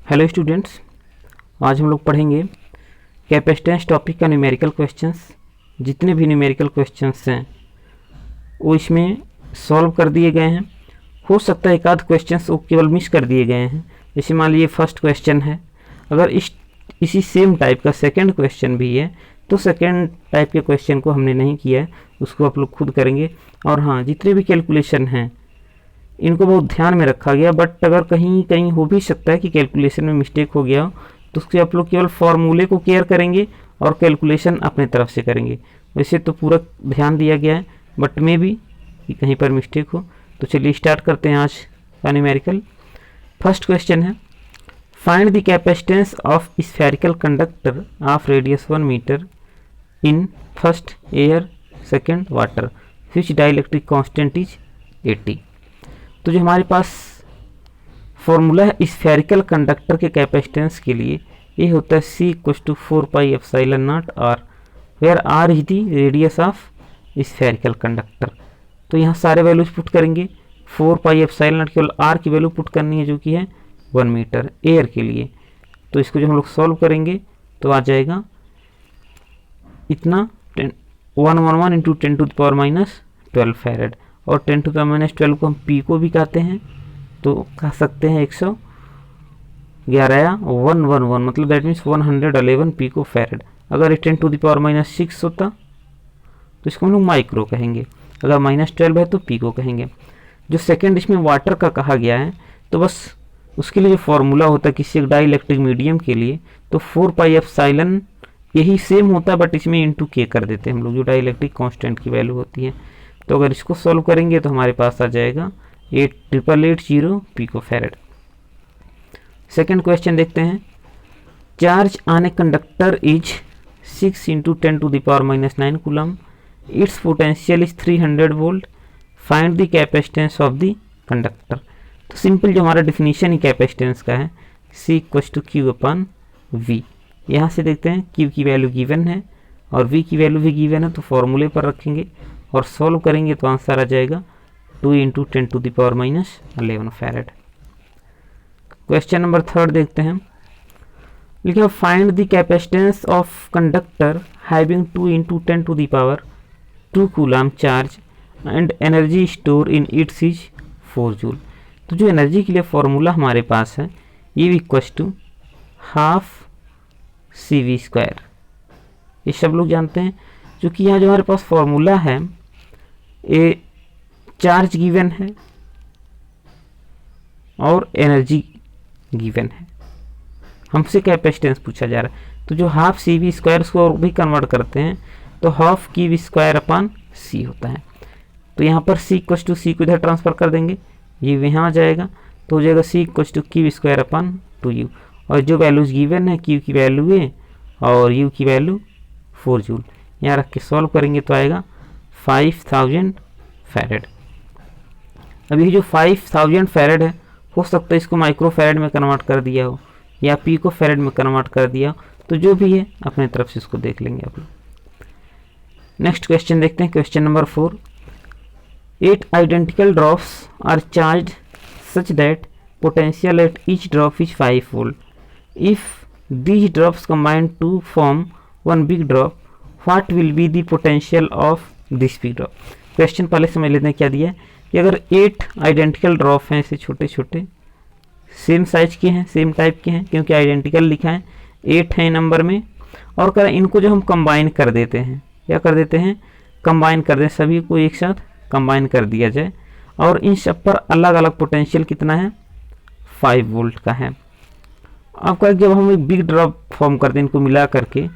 Hello students, आज हम लोग पढ़ेंगे कैपेसिटेंस टॉपिक का न्यूमेरिकल क्वेश्चंस। जितने भी न्यूमेरिकल क्वेश्चंस हैं वो इसमें सॉल्व कर दिए गए हैं। हो सकता है एक आध क्वेश्चंस वो केवल मिस कर दिए गए हैं। जैसे मान लीजिए फर्स्ट क्वेश्चन है, अगर इसी सेम टाइप का सेकंड क्वेश्चन भी है तो सेकंड टाइप के क्वेश्चन को हमने नहीं किया है, उसको आप लोग खुद करेंगे। और हाँ, जितने भी कैलकुलेशन हैं इनको बहुत ध्यान में रखा गया, बट अगर कहीं कहीं हो भी सकता है कि कैलकुलेशन में मिस्टेक हो गया हो तो उसके आप लोग केवल फॉर्मूले को केयर करेंगे और कैलकुलेशन अपने तरफ से करेंगे। वैसे तो पूरा ध्यान दिया गया है, बट में भी कि कहीं पर मिस्टेक हो। तो चलिए स्टार्ट करते हैं आज का न्यूमेरिकल। फर्स्ट क्वेश्चन है, find the capacitance of spherical conductor of radius 1 metre in first air, second water, which dielectric constant is 80। तो जो हमारे पास फॉर्मूला है स्फेरिकल कंडक्टर के कैपेसिटेंस के लिए, ये होता है C = 4πε0 r, where r is the radius of spherical conductor. तो यहाँ सारे वैल्यूज पुट करेंगे। 4πε0 केवल r की वैल्यू पुट करनी है जो कि है 1 मीटर एयर के लिए। तो इसको जो हम लोग सॉल्व करेंगे तो आ जाएगा इतना 111 × 10⁻12 फैरेड, और 10⁻12 को हम पी को भी कहते हैं, तो कह सकते हैं 111 या 111, मतलब दैट मीन्स 111 पिको फैरेड। अगर 10⁻6 होता तो इसको हम लोग माइक्रो कहेंगे, अगर -12 है तो पिको कहेंगे। जो सेकेंड इसमें वाटर का कहा गया है, तो बस उसके लिए जो फॉर्मूला होता है किसी एक डाइलेक्ट्रिक मीडियम के लिए, तो 4πε यही सेम होता है, बट इसमें इंटू के कर देते हैं हम लोग, जो डाइलेक्ट्रिक कांस्टेंट की वैल्यू होती है। तो अगर इसको सॉल्व करेंगे तो हमारे पास आ जाएगा 88880 पिको फैरेड। सेकेंड क्वेश्चन देखते हैं, charge on a conductor is 6 × 10⁻⁹ coulomb, it's potential is 300 volt, find the capacitance of the conductor. तो सिंपल जो हमारा डिफिनीशन ही कैपेसिटेंस का है, C = Q/V। यहाँ से देखते हैं Q की वैल्यू गिवन है और V की वैल्यू भी गिवन है, तो फॉर्मूले पर रखेंगे और सॉल्व करेंगे तो आंसर आ जाएगा 2 × 10⁻11 फैरेड। क्वेश्चन नंबर थर्ड देखते हैं, लिखा find the capacitance of conductor having 2 × 10⁻2 coulomb charge and energy store in its is 4 joule. तो जो एनर्जी के लिए फॉर्मूला हमारे पास है ये भी ½ CV², ये सब लोग जानते हैं। क्योंकि यहाँ जो हमारे पास फॉर्मूला है ये चार्ज गिवन है और एनर्जी गिवन है, हमसे कैपेसिटेंस पूछा जा रहा है। तो जो ½ CV² उसको और भी कन्वर्ट करते हैं तो ½ Q²/C होता है। तो यहाँ पर C = C को इधर ट्रांसफर कर देंगे, ये यहाँ आ जाएगा, तो हो जाएगा C = Q²/2U। और जो वैल्यूज गिवन है Q की वैल्यू है और U की वैल्यू 4 जूल, यहाँ रख के सॉल्व करेंगे तो आएगा 5000 फैरेड। अब ये जो 5000 फैरेड है, हो सकता है इसको माइक्रो फैरेड में कन्वर्ट कर दिया हो या पिको फैरेड में कन्वर्ट कर दिया हो, तो जो भी है अपने तरफ से इसको देख लेंगे आप लोग। नेक्स्ट क्वेश्चन देखते हैं, question number 4, 8 identical drops are charged such that potential at each drop is 5 volt. If these drops combine to form one big drop, what will be the potential of this big drop। Question पहले समझ लेते हैं क्या दिया है कि अगर 8 identical drop हैं, ऐसे छोटे छोटे सेम साइज के हैं, सेम टाइप के हैं, क्योंकि आइडेंटिकल लिखा है, 8 हैं नंबर में, और कर इनको जो हम कंबाइन कर देते हैं, क्या कर देते हैं, कंबाइन कर दें, सभी को एक साथ कंबाइन कर दिया जाए, और इन सब पर अलग अलग पोटेंशियल कितना है, 5 वोल्ट का है। आपका जब हम एक बिग ड्रॉप फॉर्म करते हैं इनको मिला करके,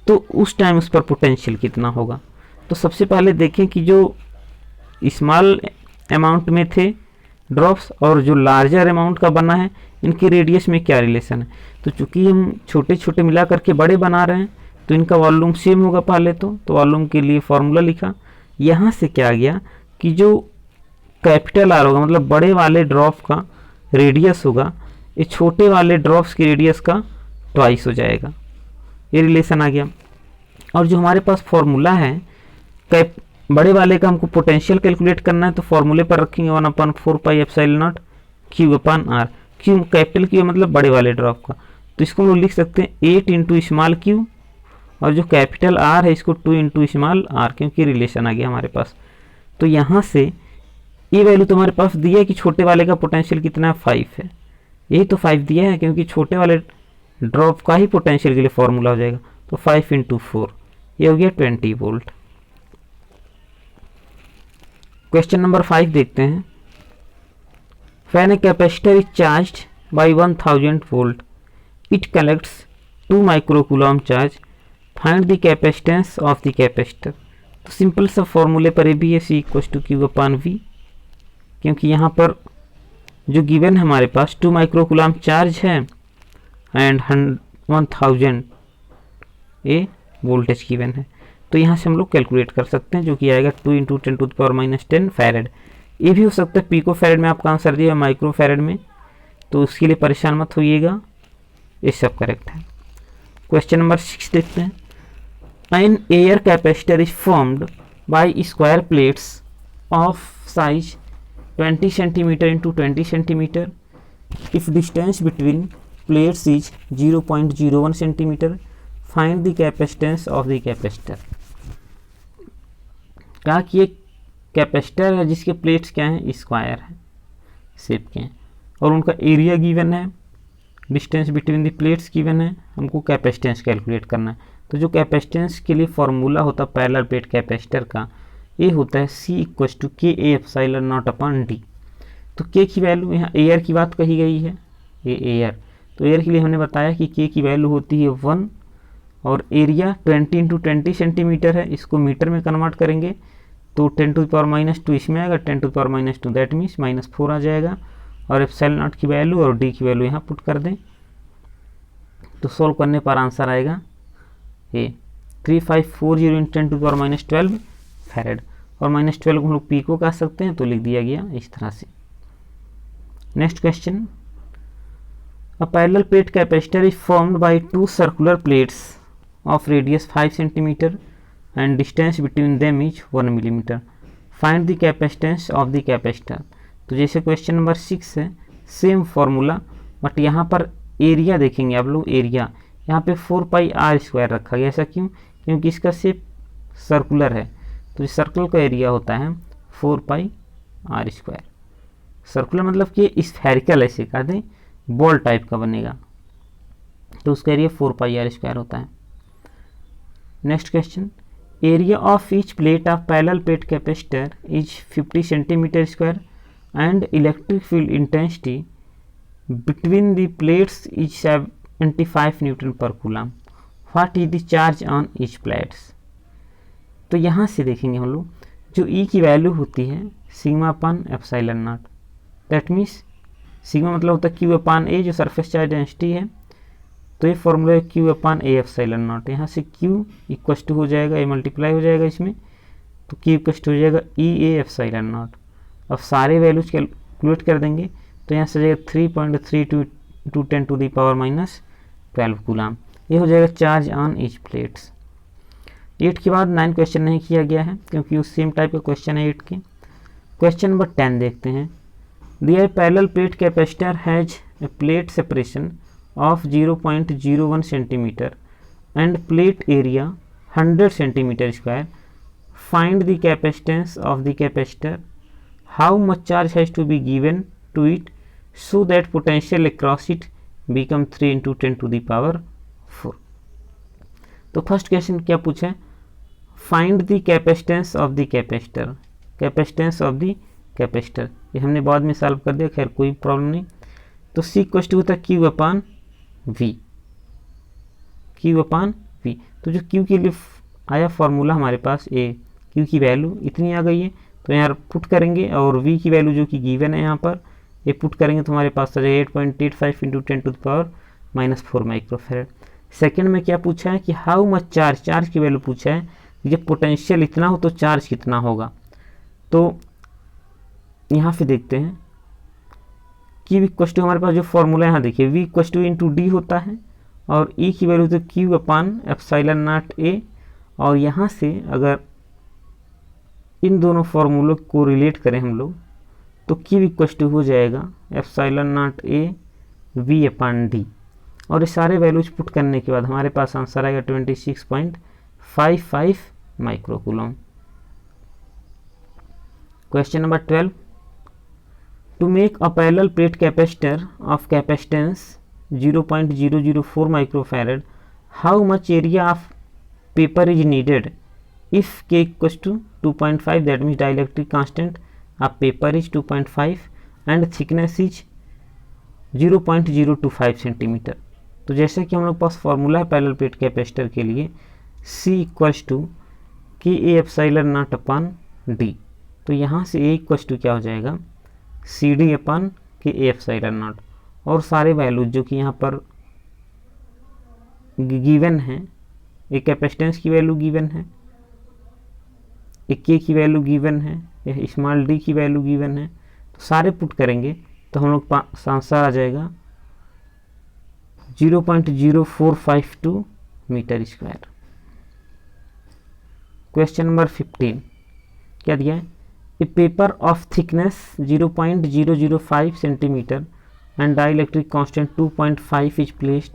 तो उस टाइम उस पर पोटेंशियल कितना होगा। तो सबसे पहले देखें कि जो स्मॉल अमाउंट में थे ड्रॉप्स और जो लार्जर अमाउंट का बना है, इनके रेडियस में क्या रिलेशन है। तो चूंकि हम छोटे छोटे मिला करके बड़े बना रहे हैं तो इनका वॉल्यूम सेम होगा पहले तो वॉल्यूम के लिए फॉर्मूला लिखा। यहाँ से क्या गया कि जो कैपिटल आर होगा, मतलब बड़े वाले ड्रॉप का रेडियस होगा, ये छोटे वाले ड्रॉप्स की रेडियस का ट्वाइस हो जाएगा, ये रिलेशन आ गया। और जो हमारे पास फॉर्मूला है बड़े वाले का हमको पोटेंशियल कैलकुलेट करना है, तो फॉर्मूले पर रखेंगे 1/4πε0 Q/r। क्यू कैपिटल क्यू मतलब बड़े वाले ड्रॉप का, तो इसको हम लोग लिख सकते हैं 8 इंटू स्मॉल क्यू, और जो कैपिटल आर है इसको 2 इंटू स्मॉल आर, क्योंकि रिलेशन आ गया हमारे पास। तो यहाँ से ये वैल्यू तो हमारे पास दिया है कि छोटे वाले का पोटेंशियल कितना 5 है, यही तो 5 दिया है, क्योंकि छोटे वाले ड्रॉप का ही पोटेंशियल के लिए फॉर्मूला हो जाएगा। तो 5 इंटू 4 ये हो गया 20 वोल्ट। क्वेश्चन नंबर 5 देखते हैं। When a capacitor is charged by 1000 volt, it collects 2 microcoulomb charge. Find the capacitance of the capacitor. तो सिंपल सा फॉर्मूले पर A B S equal to Q upon V, क्योंकि यहाँ पर जो गिवन है हमारे पास 2 माइक्रोकुलाम चार्ज है एंड 1000 ए वोल्टेज गिवन है, तो यहाँ से हम लोग कैलकुलेट कर सकते हैं, जो कि आएगा 2 इंटू 10⁻⁻10 फैरेड। ये भी हो सकता है पिको फैरेड में आपका आंसर दिया, माइक्रो फैरेड में, तो उसके लिए परेशान मत होइएगा, ये सब करेक्ट है। क्वेश्चन नंबर 6 देखते हैं। An air capacitor is formed by square plates of size 20 centimetre into 20 centimetre if distance between plates is 0.01 centimetre, find the capacitance of the capacitor. कहा कि एक कैपेसिटर है जिसके प्लेट्स क्या हैं, स्क्वायर है शेप के हैं, और उनका एरिया गिवन है, distance between the plates given है, हमको कैपेसिटेंस कैलकुलेट करना है। तो जो कैपेसिटेंस के लिए फॉर्मूला होता है पैरेलल प्लेट कैपेसिटर का, ये होता है C इक्वल टू के ए एप्सिलॉन नॉट अपॉन डी। तो के की वैल्यू, यहाँ एयर की बात कही गई है, ये एयर, तो एयर के लिए हमने बताया कि के की वैल्यू होती है 1, और एरिया 20 इंटू 20 सेंटीमीटर है, इसको मीटर में कन्वर्ट करेंगे तो 10⁻⁻2 इसमें आएगा, 10⁻⁻2 दैट मीन्स -4 आ जाएगा, और एप्सिलॉन नॉट की वैल्यू और डी की वैल्यू यहाँ पुट कर दें, तो सॉल्व करने पर आंसर आएगा ये 3540 इंटू 10⁻12 फैरेड, और -12 को हम लोग पीको कह सकते हैं, तो लिख दिया गया इस तरह से। Next question. A parallel plate capacitor is formed bye 2 circular plates of radius 5 centimetre and distance between them is 1 millimeter. Find the capacitance of the capacitor. तो जैसे क्वेश्चन नंबर 6 है, सेम फॉर्मूला, बट यहाँ पर area देखेंगे आप लोग, area यहाँ पे 4πr² रखा गया। ऐसा क्यों? क्योंकि इसका शेप सर्कुलर है, तो सर्कल का एरिया होता है 4πr²। सर्कुलर मतलब कि स्फेरिकल, ऐसे कह दें बॉल टाइप का बनेगा, तो उसका एरिया 4πr² होता है। Next question. Area of each plate of parallel plate capacitor is 50 centimeter square and electric field intensity between the plates is 75 Newton per coulomb. What is the charge on each plates? तो यहाँ से देखेंगे हम लोग, जो E की value होती है sigma upon epsilon not, that means sigma मतलब होता है Q अपान A, जो सरफेस चार्ज डेंसिटी है, तो ये फॉर्मूला है Q upon A epsilon not. यहाँ से Q इक्वल टू हो जाएगा, ये मल्टीप्लाई हो जाएगा इसमें, तो Q इक्वल टू हो जाएगा E A एप्सिलॉन नॉट। अब सारे वैल्यूज कैलकुलेट कर देंगे, तो यहाँ से जाएगा 3.32 × 10⁻12 कूलाम, ये हो जाएगा चार्ज ऑन ईच प्लेट्स। 8 के बाद 9 क्वेश्चन नहीं किया गया है, क्योंकि उस सेम टाइप का क्वेश्चन है 8 के। क्वेश्चन नंबर 10 देखते हैं। There parallel plate capacitor has a plate separation of 0.01 centimeter and plate area 100 centimeter square. Find the capacitance of the capacitor. How much charge has to be given to it so that potential across it become 3 into 10⁴। तो first question क्या पूछा है, find the capacitance of the capacitor. Capacitance of the capacitor ये हमने बाद में solve कर दिया, खैर कोई प्रॉब्लम नहीं। तो सी इक्वल टू होता है Q अपान V, Q अपान V। तो जो Q के लिए आया फॉर्मूला हमारे पास, ए Q की वैल्यू इतनी आ गई है, तो यहाँ पुट करेंगे, और V की वैल्यू जो कि गिवन है यहाँ पर, ये पुट करेंगे तो हमारे पास आ जाएगा 8.85 इंटू 10⁻⁻4 माइक्रोफेरेड। सेकेंड में क्या पूछा है कि हाउ मच चार्ज, चार्ज की वैल्यू पूछा है, जब पोटेंशियल इतना हो तो चार्ज कितना होगा। तो यहाँ पे देखते हैं Q इक्वल टू, हमारे पास जो फॉर्मूला यहाँ देखिए V equal two into D होता है, और E की वैल्यू तो Q upon epsilon not A, और यहाँ से अगर इन दोनों फार्मूलों को रिलेट करें हम लोग, तो Q इक्वल टू हो जाएगा एप्सिलॉन नॉट A V/D। और ये सारे वैल्यूज पुट करने के बाद हमारे पास आंसर आएगा 26.55 microcoulomb. Question number 12, to make a parallel plate capacitor of capacitance 0.004 microfarad, how much area of paper is needed if K equals to 2.5, that means dielectric constant of paper is 2.5 and thickness is 0.025 centimetre. तो जैसे कि हम लोग पास formula है parallel plate capacitor के लिए, C equals to KA/0/D। तो यहाँ से A इक्वल्स टू क्या हो जाएगा, CD/KA/0। और सारे वैल्यूज जो कि यहाँ पर गिवन है, एक कैपेसिटेंस की वैल्यू गिवन है, एक K की वैल्यू गिवन है, एक स्मॉल d की वैल्यू गिवन है। तो सारे पुट करेंगे तो हम लोग आंसर आ जाएगा 0.0452 मीटर स्क्वायर। क्वेश्चन नंबर 15 क्या दिया है, a paper of thickness 0.005 centimetre and dielectric constant 2.5 is placed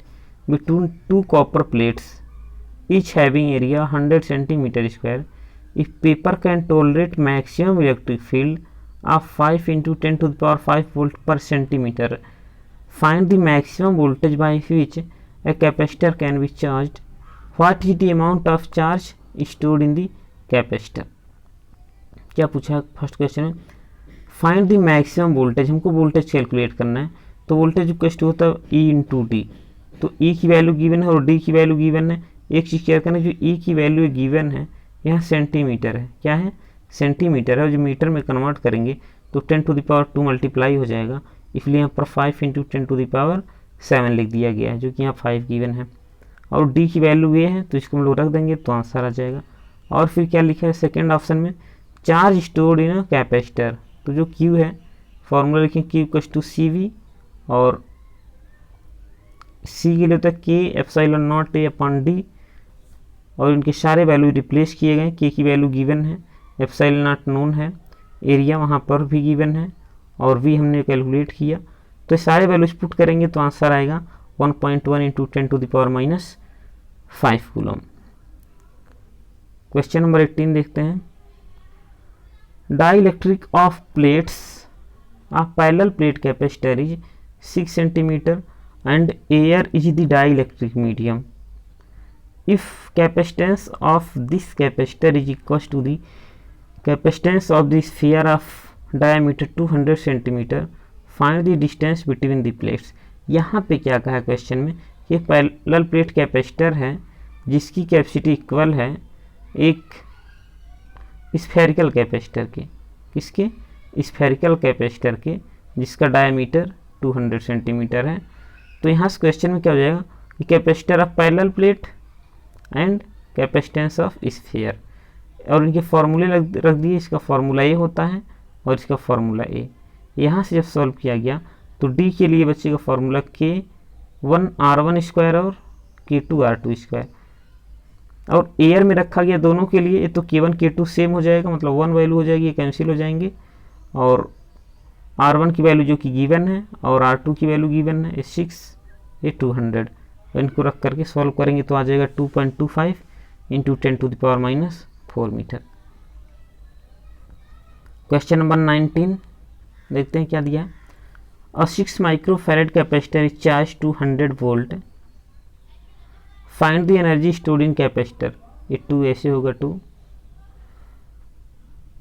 between two copper plates each having area 100 centimeter square. If paper can tolerate maximum electric field of 5 into 10 to the power 5 volt per centimeter, find the maximum voltage by which a capacitor can be charged. What is the amount of charge stored in the capacitor? क्या पूछा first question में, find the maximum voltage, हमको voltage calculate करना है। तो voltage equal to होता है E/D। तो E की वैल्यू गिवन है और D की वैल्यू गिवन है। एक चीज़ केयर करना, जो E की वैल्यू गिवन है यहाँ सेंटीमीटर है, क्या है सेंटीमीटर है, और जो मीटर में कन्वर्ट करेंगे तो 10⁻² मल्टीप्लाई हो जाएगा, इसलिए यहाँ पर 5 × 10⁻7 लिख दिया गया है, जो कि यहाँ 5 गिवन है। और D की वैल्यू ये है तो इसको हम लोग रख देंगे तो आंसर आ जाएगा। और फिर क्या लिखा है सेकेंड ऑप्शन में, charge stored in a capacitor. तो जो Q है फॉर्मूला लिखें Q इक्वल्स टू CV, और C के लिए होता है K/0A/D, और इनके सारे वैल्यू रिप्लेस किए गए। K की वैल्यू गिवन है, ε0 नोन है, एरिया वहाँ पर भी गिवन है, और V हमने कैलकुलेट किया। तो सारे वैल्यूज पुट करेंगे तो आंसर आएगा 1.1 × 10⁻⁵ कूलम। क्वेश्चन नंबर 18 देखते हैं, dielectric of plates of parallel plate capacitor is 6 centimetre and air is the dielectric medium. If capacitance of this capacitor is equals to the capacitance of the sphere of diameter 200 centimeter, find the distance between the plates. यहाँ पे क्या कहा question में, ये parallel plate capacitor है जिसकी capacity equal है एक स्फेरिकल कैपेसिटर के, किसके स्फेरिकल कैपेसिटर के, जिसका डायमीटर 200 सेंटीमीटर है। तो यहाँ से क्वेश्चन में क्या हो जाएगा कि capacitor of parallel plate and capacitance of sphere, और इनके फॉर्मूले रख दिए। इसका फॉर्मूला ए होता है और इसका फॉर्मूला ए। यहाँ से जब सॉल्व किया गया तो डी के लिए बचेगा फॉर्मूला K1R1² और K2R2², और एयर में रखा गया दोनों के लिए, तो K1 K2 सेम हो जाएगा, मतलब 1 वैल्यू हो जाएगी, कैंसिल हो जाएंगे, और R1 की वैल्यू जो कि गिवन है और R2 की वैल्यू गिवन है 6, ये 200। तो इनको रख करके सॉल्व करेंगे तो आ जाएगा 2.25 × 10⁻⁴ मीटर। क्वेश्चन नंबर 19 देखते हैं क्या दिया है, a 6 microfarad capacitor is charge to 100 volt, find the energy stored in capacitor. ये 2 ऐसे होगा 2।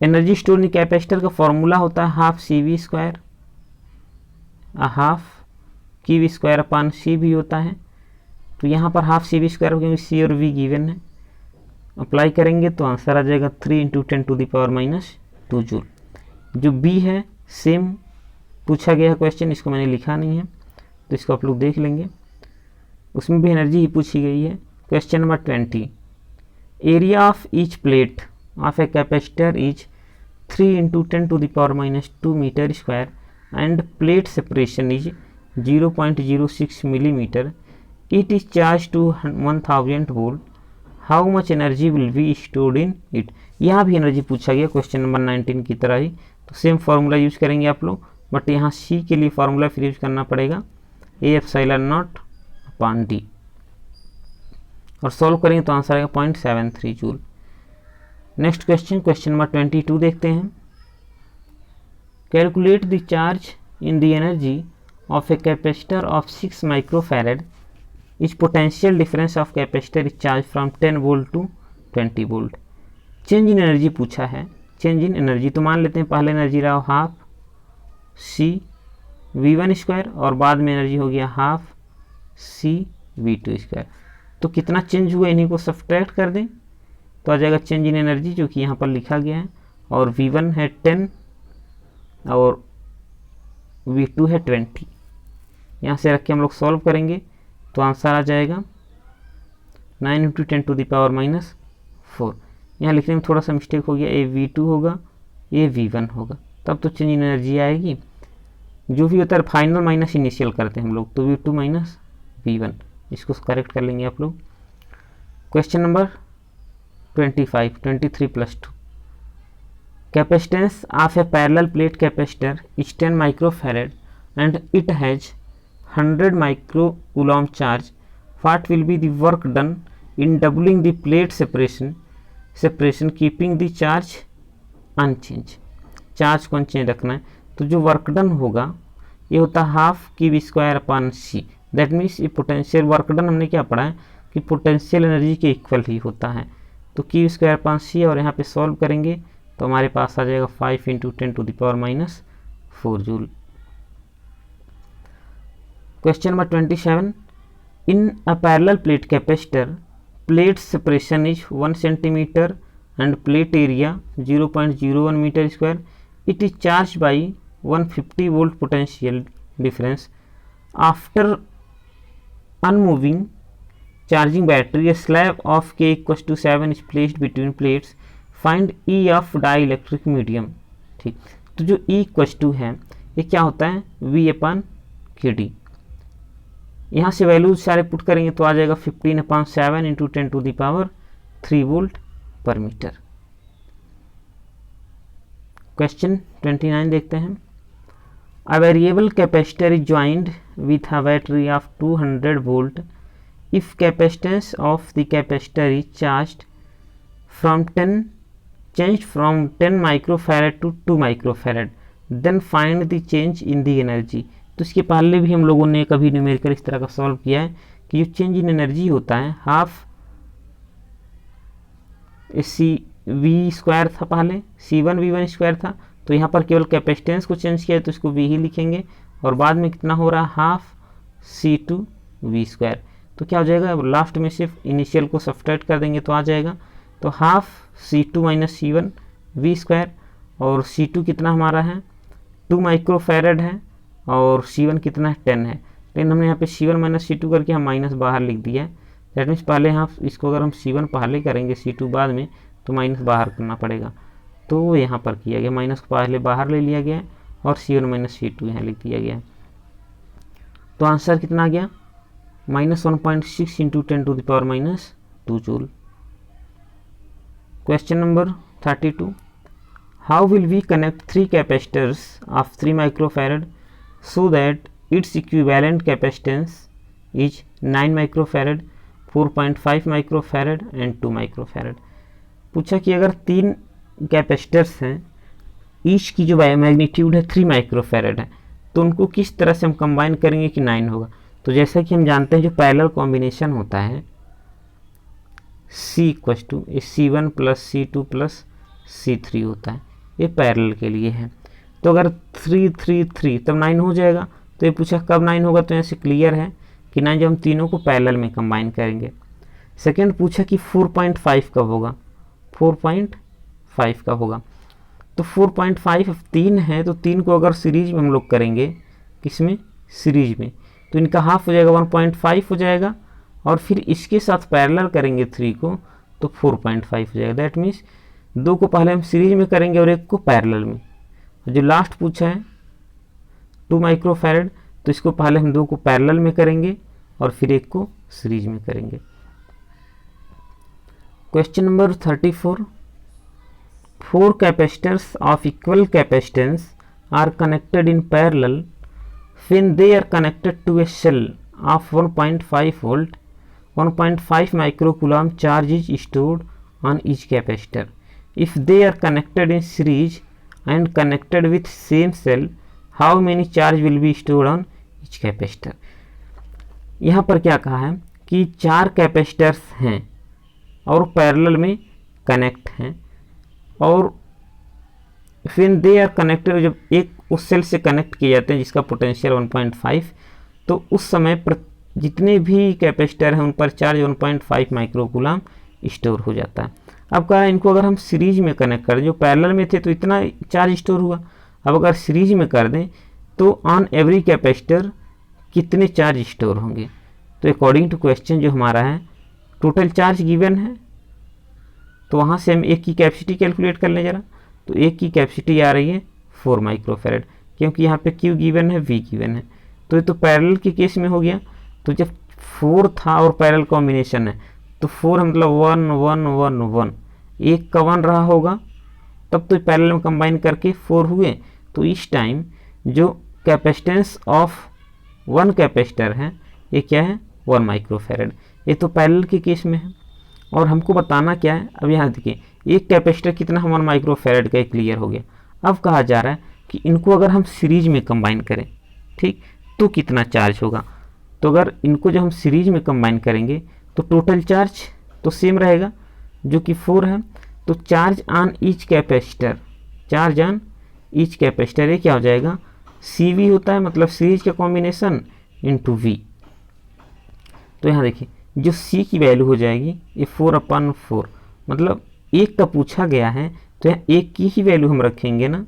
एनर्जी स्टोर इन कैपेसिटर का फॉर्मूला होता है हाफ CV², हाफ Q²/C भी होता है। तो यहाँ पर हाफ CV² क्योंकि C और V गिवन है, अप्लाई करेंगे तो आंसर आ जाएगा 3 × 10⁻² जूल। जो B है सेम पूछा गया है क्वेश्चन, इसको मैंने लिखा नहीं है तो इसको आप लोग देख लेंगे, उसमें भी एनर्जी ही पूछी गई है। Question number 20, area of each plate of a capacitor is 3 × 10⁻² meter square and plate separation is 0.06 millimeter. It is charged to 1000 volt. How much energy will be stored in it? यहाँ भी energy पूछा गया question number 19 की तरह ही, तो same formula use करेंगे आप लोग, बट यहाँ C के लिए फार्मूला फिर यूज करना पड़ेगा A epsilon naught upon D, और सॉल्व करेंगे तो आंसर आएगा 0.73 joule. Next question, question number 22 देखते हैं। Calculate the charge in the energy of a capacitor of 6 microfarad is potential difference of capacitor is charge from 10 volt to 20 volt. Change in energy पूछा है, change in energy तो मान लेते हैं पहले energy रहा हाफ सी V1 स्क्वायर और बाद में एनर्जी हो गया हाफ सी V2 स्क्वायर। तो कितना चेंज हुआ इन्हीं को सब्ट्रैक्ट कर दें तो आ जाएगा चेंज इन एनर्जी जो कि यहाँ पर लिखा गया है, और V1 है 10 और V2 है 20। यहाँ से रख के हम लोग सॉल्व करेंगे तो आंसर आ जाएगा 9 × 10⁻⁻4। यहाँ लिखने में थोड़ा सा मिस्टेक हो गया, ये V2 होगा ये V1 होगा, तब तो चेंज इन एनर्जी आएगी। जो भी होता है फाइनल माइनस इनिशियल करते हैं हम लोग, तो V2 माइनस V1, इसको करेक्ट कर लेंगे आप लोग। Question number 23 + 2। Capacitance of a parallel plate capacitor is 10 microfarad and it has 100 microcoulomb charge. What will be the work done in doubling the plate separation keeping the charge unchange. Charge को unchange रखना है, तो जो work done होगा ये होता है half Q² upon C. That means ये पोटेंशियल वर्क डन हमने क्या पढ़ा है कि पोटेंशियल एनर्जी के इक्वल ही होता है। तो Q² अपॉन सी, और यहाँ पे सॉल्व करेंगे तो हमारे पास आ जाएगा 5 × 10⁻⁻4 joule. Question number 27। In a parallel plate capacitor plate separation is 1 centimetre and plate area 0.01 metre square. It is charge by 150 volt potential difference. After unmoving charging battery, a slab of K = 7 is placed between plates. Find E of dielectric medium। ठीक, तो जो E = है ये क्या होता है V/kd। यहाँ से वैल्यूज सारे पुट करेंगे तो आ जाएगा 15/7 × 10⁻³ वोल्ट पर मीटर। क्वेश्चन 29 देखते हैं। A variable capacitor is joined with a battery of 200 volt. If capacitance of the capacitor is changed from 10 microfarad to 2 microfarad, then find the change in the energy। तो इसके पहले भी हम लोगों ने कभी न्यूमेरिकल इस तरह का सॉल्व किया है कि जो चेंज इन एनर्जी होता है हाफ CV² था, पहले C1 V1 स्क्वायर था, तो यहाँ पर केवल कैपेसिटेंस को चेंज किया है तो इसको V ही लिखेंगे, और बाद में कितना हो रहा है हाफ C2 V²। तो क्या हो जाएगा, लास्ट में सिर्फ इनिशियल को सब्ट्रैक्ट कर देंगे तो आ जाएगा, तो हाफ C2 - C1 V², और C2 कितना हमारा है 2 माइक्रोफैरड है, और C1 कितना है 10 है। लेकिन हमने यहाँ पे C1 - C2 करके हम माइनस बाहर लिख दिया है। दैट मीन्स पहले यहाँ इसको अगर हम C1 पहले करेंगे C2 बाद में तो माइनस बाहर करना पड़ेगा, तो यहाँ पर किया गया, माइनस को पहले बाहर ले लिया गया और C1 - C2 यहाँ लिख दिया गया। तो आंसर कितना आ गया -1.6 × 10⁻⁻2 joule. Question number 32। How will we connect 3 capacitors of 3 microfarad so that its equivalent capacitance is 9 microfarad, 4.5 microfarad and 2 microfarad. पूछा कि अगर 3 कैपेसिटर्स हैं, ईच की जो मैग्नीट्यूड है 3 माइक्रोफैरड है, तो उनको किस तरह से हम कंबाइन करेंगे कि 9 होगा। तो जैसा कि हम जानते हैं जो पैरेलल कॉम्बिनेशन होता है C = C1 + C2 + C3 होता है, ये पैरेलल के लिए है। तो अगर 3 3 3 तब 9 हो जाएगा। तो ये पूछा कब 9 होगा, तो यहाँ से क्लियर है कि 9 जब हम तीनों को पैरेलल में कंबाइन करेंगे। सेकेंड पूछा कि 4.5 कब होगा, 4.5 कब होगा। तो 4.5 3 है, तो 3 को अगर सीरीज में हम लोग करेंगे, किसमें सीरीज में, तो इनका हाफ हो जाएगा 1.5 हो जाएगा, और फिर इसके साथ पैरेलल करेंगे 3 को तो 4.5 हो जाएगा। दैट मीन्स 2 को पहले हम सीरीज में करेंगे और 1 को पैरेलल में। जो लास्ट पूछा है 2 माइक्रोफैरड, तो इसको पहले हम 2 को पैरेलल में करेंगे और फिर 1 को सीरीज में करेंगे। Question number 34। 4 capacitors of equal capacitance are connected in parallel. when they are connected to a cell of 1.5 volt, 1.5 microcoulomb charge is stored on each capacitor. If they are connected in series and connected with same cell, how many charge will be stored on each capacitor? यहाँ पर क्या कहा है कि 4 capacitors हैं और parallel में connect हैं, और when they are connected, जब एक उस सेल से कनेक्ट किए जाते हैं जिसका पोटेंशियल 1.5, तो उस समय जितने भी कैपेसिटर हैं उन पर चार्ज 1.5 माइक्रोकूलम स्टोर हो जाता है। अब कहा इनको अगर हम सीरीज में कनेक्ट कर दें, जो पैरेलल में थे तो इतना चार्ज स्टोर हुआ, अब अगर सीरीज में कर दें तो ऑन एवरी कैपेसिटर कितने चार्ज स्टोर होंगे? तो अकॉर्डिंग टू क्वेश्चन जो हमारा है, टोटल चार्ज गिवन है, तो वहाँ से हम एक की कैपेसिटी कैलकुलेट कर लें जरा। तो एक की कैपेसिटी आ रही है 4 माइक्रोफेरेड, क्योंकि यहाँ पे Q गिवन है, V गिवन है, तो ये तो पैरेलल के केस में हो गया। तो जब 4 था और पैरेलल कॉम्बिनेशन है तो 4 मतलब 1 1 1 1, एक का 1 रहा होगा, तब तो पैरेलल में कंबाइन करके 4 हुए। तो इस टाइम जो कैपेसिटेंस ऑफ 1 कैपेसिटर है ये क्या है? 1 माइक्रोफेरेड। ये तो पैरेलल के केस में है, और हमको बताना क्या है? अब यहाँ देखिए एक कैपेसिटर कितना, 1 माइक्रोफेरेड का क्लियर हो गया। अब कहा जा रहा है कि इनको अगर हम सीरीज में कंबाइन करें, ठीक, तो कितना चार्ज होगा? तो अगर इनको जब हम सीरीज में कंबाइन करेंगे तो टोटल चार्ज तो सेम रहेगा जो कि 4 है। तो charge on each capacitor, charge on each capacitor ये क्या हो जाएगा? CV होता है, मतलब सीरीज का कॉम्बिनेशन इंटू V। तो यहाँ देखिए जो C की वैल्यू हो जाएगी ये 4/4, मतलब एक का पूछा गया है तो यहाँ एक की ही वैल्यू हम रखेंगे ना।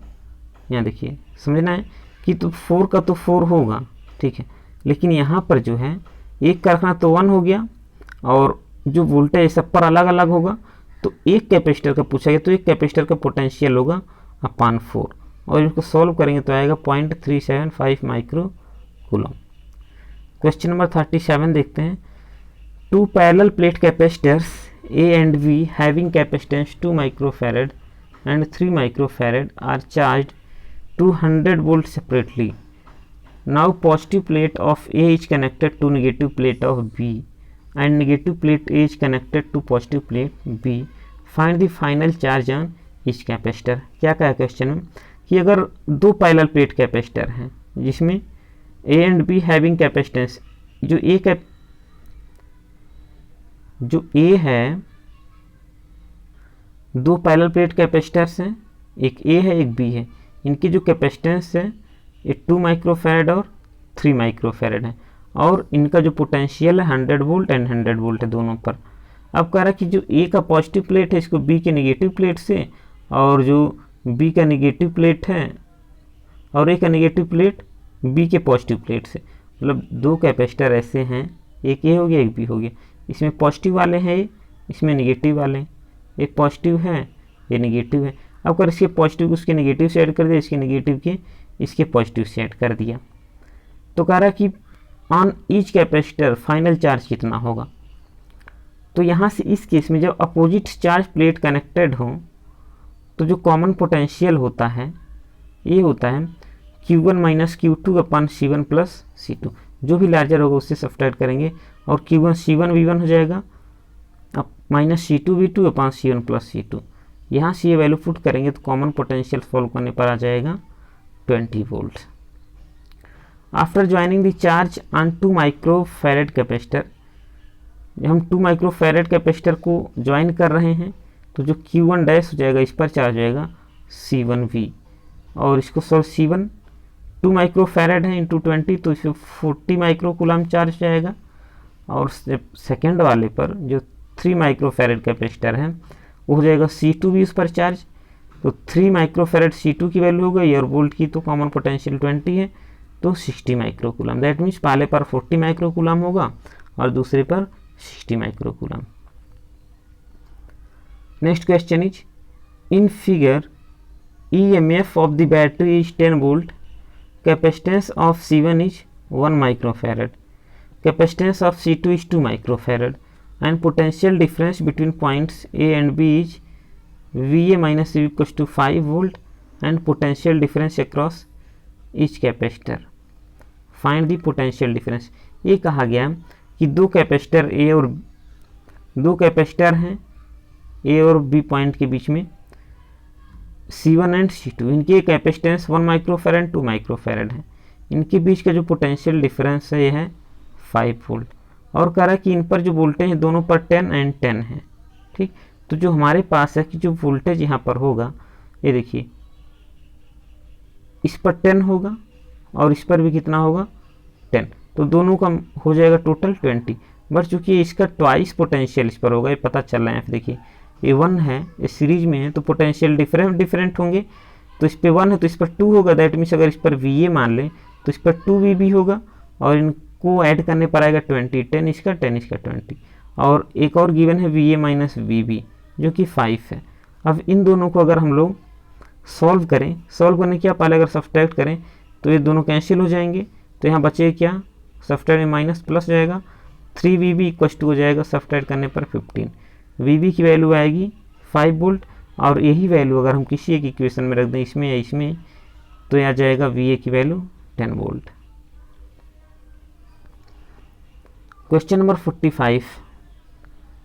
यहाँ देखिए समझना है कि तो 4 का तो 4 होगा, ठीक है, लेकिन यहाँ पर जो है एक का रखना तो 1 हो गया, और जो वोल्टेज सब पर अलग अलग होगा। तो एक कैपेसिटर का पूछा गया तो एक कैपेसिटर का पोटेंशियल होगा /4, और इसको सॉल्व करेंगे तो आएगा 0.375 माइक्रोकूलम। क्वेश्चन नंबर 37 देखते हैं। 2 parallel plate capacitors A and B having capacitance 2 microfarad and 3 microfarad are charged to 100 volts separately. Now positive plate of A is connected to negative plate of B and negative plate A is connected to positive plate B. Find the final charge on each capacitor. क्या कहा question में कि अगर 2 parallel plate capacitor हैं जिसमें A and B having capacitance, जो A है, 2 parallel plate capacitors हैं, एक A है एक B है, इनकी जो कैपेसिटेंस है ये 2 माइक्रोफेरेड और 3 माइक्रोफेरेड है, और इनका जो पोटेंशियल है 100 वोल्ट एंड 100 वोल्ट है दोनों पर। अब कह रहा है कि जो A का पॉजिटिव प्लेट है इसको B के नेगेटिव प्लेट से, और जो B का नेगेटिव प्लेट है और A का नेगेटिव प्लेट B के पॉजिटिव प्लेट से, मतलब 2 कैपेसिटर ऐसे हैं, एक A हो गया एक B हो गया, इसमें पॉजिटिव वाले हैं, इसमें नेगेटिव वाले हैं, एक पॉजिटिव है ये नेगेटिव है। अब अगर इसके पॉजिटिव को उसके नेगेटिव से ऐड कर दिया, इसके नेगेटिव के इसके पॉजिटिव से ऐड कर दिया, तो कह रहा है कि on each capacitor final charge कितना होगा। तो यहाँ से इस केस में जब अपोजिट चार्ज प्लेट कनेक्टेड हो तो जो कॉमन पोटेंशियल होता है ये होता है Q1 - Q2/C1 + C2, जो भी लार्जर होगा उससे सब्ट्रैक्ट करेंगे, और Q1 C1 V1 हो जाएगा, अब -C2 V2/C1 + C2। यहाँ से ये वैल्यू पुट करेंगे तो कॉमन पोटेंशियल सॉल्व करने पर आ जाएगा 20 volt. After joining the charge on 2 microfarad capacitor, जब हम 2 माइक्रोफेरेड कैपेसिटर को ज्वाइन कर रहे हैं तो जो Q1 डैश हो जाएगा इस पर चार्ज हो जाएगा C1V, और इसको सॉल्व C1 2 माइक्रोफेरेड है इंटू 20, तो इसमें 40 माइक्रोकूलम चार्ज जाएगा, और सेकेंड वाले पर जो 3 माइक्रोफेरेड कैपेसिटर है वो हो जाएगा C2 भी उस पर चार्ज, तो 3 माइक्रोफेरेड C2 की वैल्यू हो गई, और वोल्ट की तो कॉमन पोटेंशियल 20 है तो 60 माइक्रोकूलम। दैट मीन्स पहले पर 40 माइक्रोकूलम होगा और दूसरे पर 60 microcoulomb. Next question is, in figure EMF of the battery is 10 volt, capacitance of C1 is 1 microfarad, capacitance of C2 is 2 microfarad, and potential difference between points A and B is VA minus V equals to 5 volt, and potential difference across each capacitor. Find the potential difference. ये कहा गया कि दो capacitor हैं ए और B point के बीच में, C1 and C2, इनकी कैपेसिटेंस 1 माइक्रोफैरड 2 माइक्रोफैरड है। इनके बीच का जो पोटेंशियल डिफरेंस है ये है 5 वोल्ट, और कह रहा है कि इन पर जो वोल्टेज है दोनों पर 10 एंड 10 है। ठीक, तो जो हमारे पास है कि जो वोल्टेज यहाँ पर होगा, ये देखिए इस पर 10 होगा और इस पर भी कितना होगा 10, तो दोनों का हो जाएगा टोटल 20। बट चूंकि इसका ट्वाइस पोटेंशियल इस पर होगा, ये पता चल रहा है। देखिए ये 1 है, ये सीरीज में है, तो पोटेंशियल डिफरेंट होंगे। तो इस पर 1 है तो इस पर 2 होगा, दैट मीन्स अगर इस पर VA मान लें तो इस पर 2VB होगा, और इनको ऐड करने पर आएगा 20, 10 इसका 10 इसका 20, और एक और गिवन है VA माइनस VB जो कि 5 है। अब इन दोनों को अगर हम लोग सॉल्व करने क्या, पहले अगर सब्सट्रैक्ट करें तो ये दोनों कैंसिल हो जाएंगे, तो यहाँ बचेगा क्या, सब्सट्रैक्ट में माइनस प्लस जाएगा, 3VB इक्वल टू हो जाएगा सब्सट्रैक्ट करने पर 15। VB की वैल्यू आएगी 5 वोल्ट, और यही वैल्यू अगर हम किसी एक इक्वेशन में रख दें, इसमें या इसमें, तो यहाँ जाएगा VA की value 10 volt. Question number 45,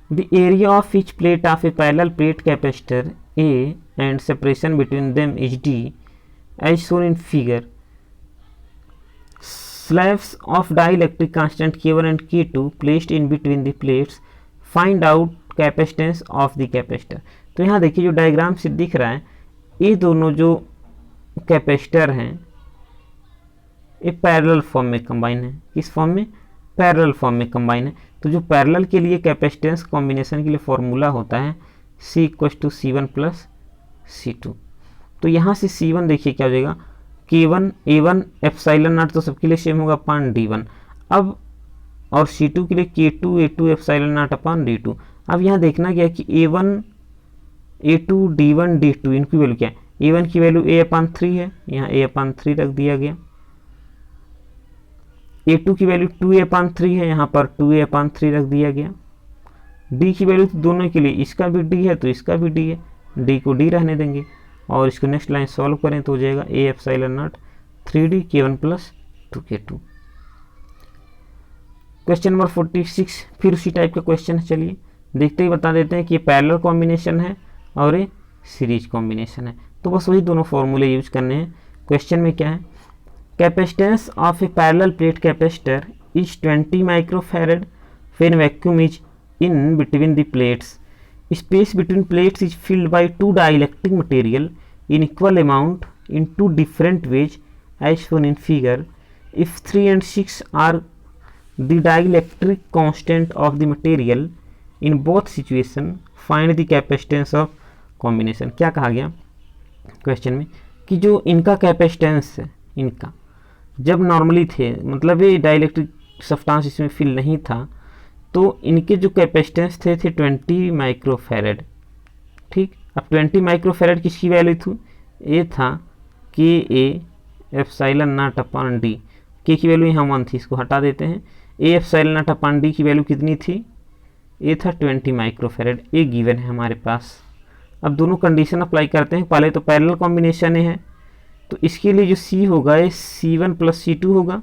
the area of each plate of a parallel plate capacitor A and separation between them is D as shown in figure. Slabs of dielectric constant K1 and K2 placed in between the plates. Find out capacitance of the capacitor. तो यहाँ देखिए जो diagram से दिख रहा है, ये दोनों जो कैपेसिटर हैं ये पैरेलल फॉर्म में कंबाइन है। किस फॉर्म में, पैरेलल फॉर्म में कंबाइन है। तो जो पैरेलल के लिए कैपेसिटेंस कॉम्बिनेशन के लिए फॉर्मूला होता है C equal to C1 plus C2। तो यहाँ से C1 देखिए क्या हो जाएगा, K1 A1 एप्सिलॉन नॉट, तो सबके लिए सेम होगा अपान D1। अब और C2 के लिए K2 A2 epsilon not upon D2। अब यहाँ देखना क्या है कि A1 A2 D1 D2 इनकी वैल्यू क्या है, A1 की वैल्यू A अपान 3 है, यहाँ A अपान 3 रख दिया गया। A2 की वैल्यू 2A अपान 3 है, यहाँ पर 2A अपान 3 रख दिया गया। D की वैल्यू तो दोनों के लिए, इसका भी D है तो इसका भी D है, D को D रहने देंगे, और इसको नेक्स्ट लाइन सॉल्व करें तो हो जाएगा A epsilon not 3D K1 plus 2K2। Question number 46 फिर उसी टाइप का क्वेश्चन है, चलिए देखते ही बता देते हैं कि ये पैरेलल कॉम्बिनेशन है और ये सीरीज कॉम्बिनेशन है, तो बस वही दोनों फॉर्मूले यूज करने हैं। क्वेश्चन में क्या है, capacitance of a parallel plate capacitor is 20 microfarad when vacuum is in between the plates. Space between plates is filled by two dielectric material in equal amount in two different ways as shown in figure. If 3 and 6 are the dielectric constant of the material in both situation, find the capacitance of combination. क्या कहा गया question में कि जो इनका capacitance है, इनका जब नॉर्मली थे, मतलब ये डाइलेक्ट्रिक सब्सटेंस इसमें फिल नहीं था, तो इनके जो कैपेसिटेंस थे 20 माइक्रोफैरड। ठीक, अब 20 माइक्रोफैरड किसकी वैल्यू थी, ये था KA epsilon not upon D। K की वैल्यू यहाँ 1 थी, इसको हटा देते हैं। A epsilon not upon D की वैल्यू कितनी थी, ये था 20 माइक्रोफैरड, ये गिवन है हमारे पास। अब दोनों कंडीशन अप्लाई करते हैं। पहले तो पैरेलल कॉम्बिनेशन है, तो इसके लिए जो C होगा ये C1 प्लस C2 होगा,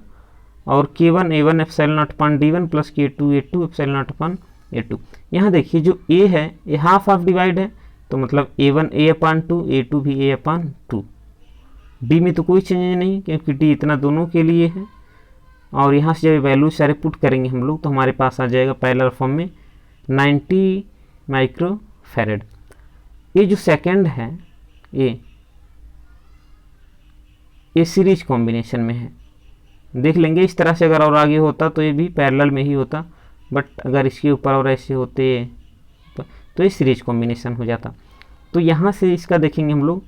और K1 A1 epsilon not upon D1 plus K2 A2 epsilon not upon A2। यहाँ देखिए जो A है ये हाफ ऑफ डिवाइड है, तो मतलब A1 A अपान 2, A2 भी A अपान 2। D में तो कोई चेंज नहीं क्योंकि D इतना दोनों के लिए है, और यहाँ से जब वैल्यू सारे पुट करेंगे हम लोग तो हमारे पास आ जाएगा पैरेलल फॉर्म में 90 माइक्रोफैरड। ये जो सेकंड है ये सीरीज कॉम्बिनेशन में है, देख लेंगे इस तरह से। अगर और आगे होता तो ये भी पैरेलल में ही होता, बट अगर इसके ऊपर और ऐसे होते तो ये सीरीज कॉम्बिनेशन हो जाता। तो यहाँ से इसका देखेंगे हम लोग,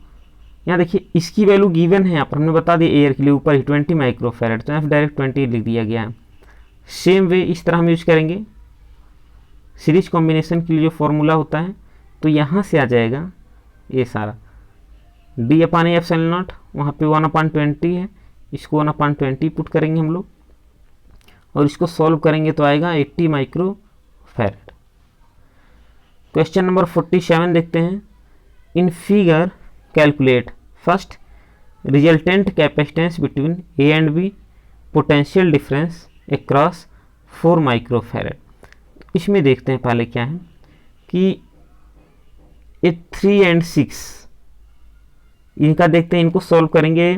यहाँ देखिए इसकी वैल्यू गिवन है, यहाँ पर हमने बता दिया एयर के लिए ऊपर ही 20 माइक्रोफैरड, तो यहाँ डायरेक्ट 20 लिख दिया गया है। सेम वे इस तरह हम यूज करेंगे सीरीज कॉम्बिनेशन के लिए जो फॉर्मूला होता है, तो यहाँ से आ जाएगा ये सारा D upon A epsilon not, वहाँ पे 1 अपान 20 है, इसको 1 अपान 20 पुट करेंगे हम लोग, और इसको सॉल्व करेंगे तो आएगा 80 माइक्रोफैरड। क्वेश्चन नंबर 47 देखते हैं। In figure calculate first resultant capacitance between A and B potential difference across 4 microfarad. इसमें देखते हैं पहले क्या है कि ये 3 and 6 इनका देखते हैं, इनको सॉल्व करेंगे।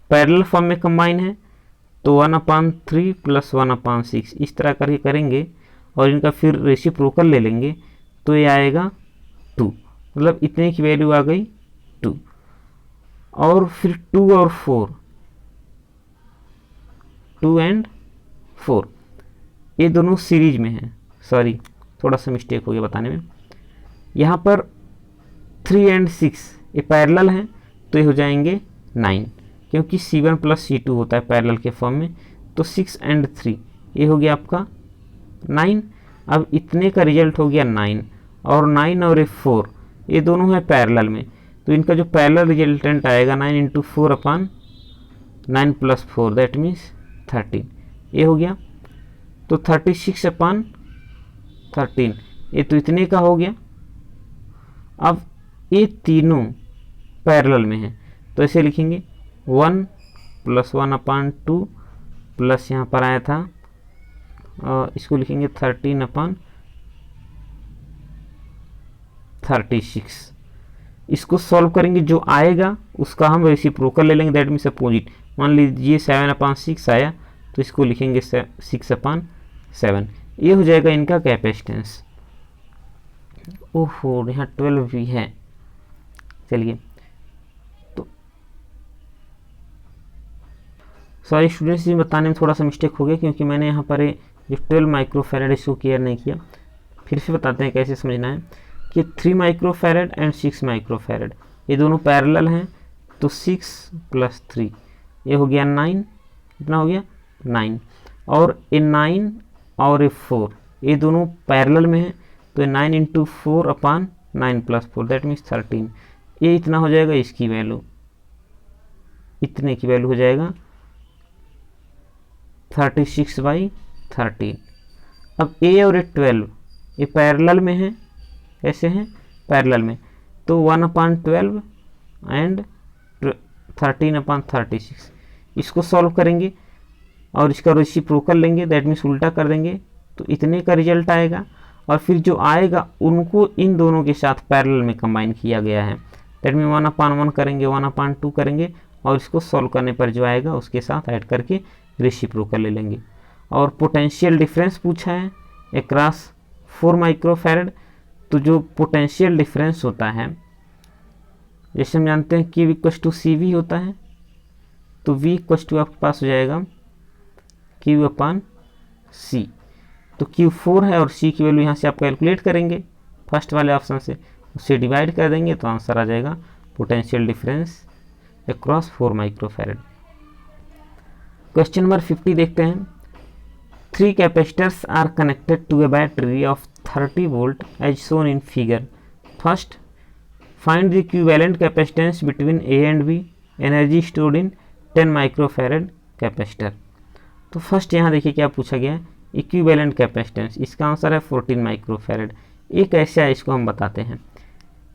पैरेलल फॉर्म में कंबाइन है तो 1/3 + 1/6 इस तरह करके करेंगे और इनका फिर रेसिप्रोकल ले लेंगे तो ये आएगा 2, मतलब इतने की वैल्यू आ गई 2। और फिर 2 और 4, 2 and 4 ये दोनों सीरीज में हैं। सॉरी, थोड़ा सा मिस्टेक हो गया बताने में। यहाँ पर 3 and 6 ये पैरेलल हैं तो ये हो जाएंगे 9, क्योंकि C1 + C2 होता है पैरेलल के फॉर्म में। तो 6 and 3 ये हो गया आपका 9। अब इतने का रिजल्ट हो गया 9, और 9 और 4 ये दोनों है पैरेलल में, तो इनका जो पैरेलल रिजल्टेंट आएगा 9 × 4/9 + 4 दैट मीन्स 13 ये हो गया। तो 36/13 ये तो इतने का हो गया। अब ये तीनों पैरेलल में हैं तो ऐसे लिखेंगे 1 + 1/2 प्लस यहाँ पर आया था इसको लिखेंगे 13/36। इसको सॉल्व करेंगे, जो आएगा उसका हम रेसिप्रोकल ले लेंगे, दैट मीन्स अपोजिट। मान लीजिए 7/6 आया तो इसको लिखेंगे 6/7। ये हो जाएगा इनका कैपेसिटेंस। ओहो, यहाँ 12 भी है। चलिए, तो सॉरी स्टूडेंट्स, ये बताने में थोड़ा सा मिस्टेक हो गया क्योंकि मैंने यहाँ पर जो 12 माइक्रोफैरड इसको क्लियर नहीं किया। फिर से बताते हैं कैसे समझना है कि 3 माइक्रोफैरड एंड 6 माइक्रोफैरड ये दोनों पैरेलल हैं तो 6 + 3 ये हो गया 9। कितना हो गया 9। और ये 9 और ये 4 ये दोनों पैरेलल में हैं तो 9 × 4/9 + 4 दैट मीन्स 13। ये इतना हो जाएगा, इसकी वैल्यू इतने की वैल्यू हो जाएगा 36/13। अब ए और 12 ये पैरेलल में हैं, ऐसे हैं पैरेलल में, तो 1/12 एंड 13/36 इसको सॉल्व करेंगे और इसका रेसिप्रोकल लेंगे, दैट मीन्स उल्टा कर देंगे तो इतने का रिजल्ट आएगा। और फिर जो आएगा उनको इन दोनों के साथ पैरेलल में कंबाइन किया गया है, दैट मीन 1/1 करेंगे, 1/2 करेंगे और इसको सॉल्व करने पर जो आएगा उसके साथ ऐड करके रेसिप्रोकल ले लेंगे। और पोटेंशियल डिफरेंस पूछा है अक्रॉस 4 माइक्रोफैरड। तो जो पोटेंशियल डिफरेंस होता है, जैसे हम जानते हैं Q = CV होता है, तो V = आपके पास हो जाएगा Q/C। तो Q4 है और C की वैल्यू यहाँ से आप कैलकुलेट करेंगे फर्स्ट वाले ऑप्शन से, उससे डिवाइड कर देंगे तो आंसर आ जाएगा potential difference across 4 microfarad. Question number 50 देखते हैं। 3 capacitors are connected to a battery of 30 volt as shown in figure. First, find the equivalent capacitance between A and B, energy stored in 10 microfarad capacitor. तो first यहाँ देखिए क्या पूछा गया है, equivalent capacitance, इसका आंसर है 14 माइक्रोफैरड। ये कैसे है इसको हम बताते हैं।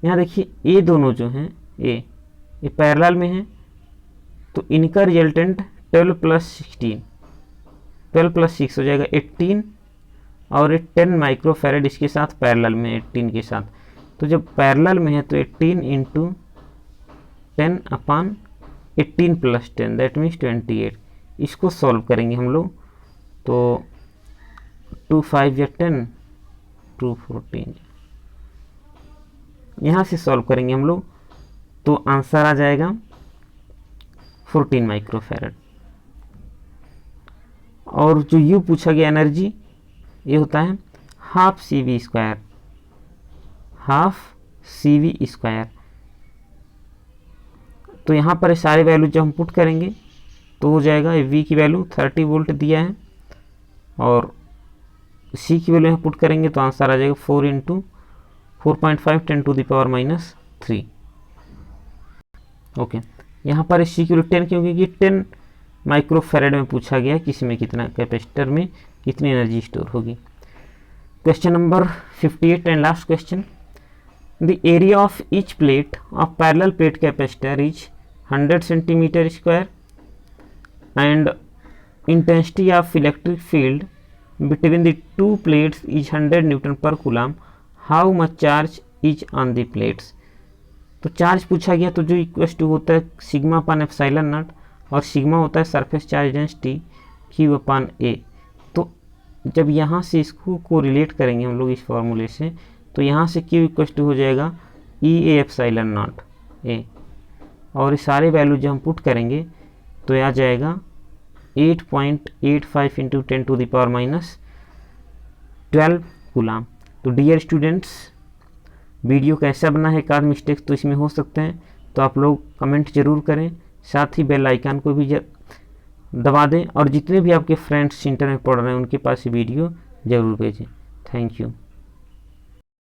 यहाँ देखिए ये दोनों जो हैं ये पैरेलल में हैं तो इनका रिजल्टेंट 12 + 6 हो जाएगा 18, और ये 10 माइक्रोफैरड इसके साथ पैरेलल में 18 के साथ। तो जब पैरेलल में है तो 18 × 10/18 + 10 दैट मीन्स 28। इसको सॉल्व करेंगे हम लोग तो 2 5 या 10 2 14 यहाँ से सॉल्व करेंगे हम लोग तो आंसर आ जाएगा 14 माइक्रोफैरड। और जो U पूछा गया एनर्जी, ये होता है ½ CV²। तो यहाँ पर सारे वैल्यू जब हम पुट करेंगे तो हो जाएगा V की वैल्यू 30 वोल्ट दिया है और C की वैल्यू यहाँ पुट करेंगे तो आंसर आ जाएगा 4 × 4.5 10⁻³ ओके। यहाँ पर C की वैल्यू 10 क्योंकि 10 माइक्रोफैरड में पूछा गया किसी में कितना कैपेसिटर में कितनी एनर्जी स्टोर होगी। Question number 58 and last question. The area of each plate of parallel plate capacitor is 100 cm² and intensity of electric field between the two plates is 100 newton per coulomb, how much charge is on the plates. तो charge पूछा गया तो जो equal to होता है sigma upon epsilon naught, और sigma होता है surface charge density Q upon ए। तो जब यहाँ से इसको को रिलेट करेंगे हम लोग इस फॉर्मूले से, तो यहाँ से क्यू इक्वल टू हो जाएगा ई ए एप्सिलॉन नॉट ए, और ये सारे वैल्यू जब हम पुट करेंगे तो आ जाएगा 8.85 इंटू 10⁻⁻12 कूलम। तो डियर स्टूडेंट्स, वीडियो कैसा बना है, एक आध मिस्टेक्स तो इसमें हो सकते हैं, तो आप लोग कमेंट जरूर करें, साथ ही बेल आइकन को भी दबा दें, और जितने भी आपके फ्रेंड्स इंटर में पढ़ रहे हैं उनके पास ये वीडियो ज़रूर भेजें। Thank you.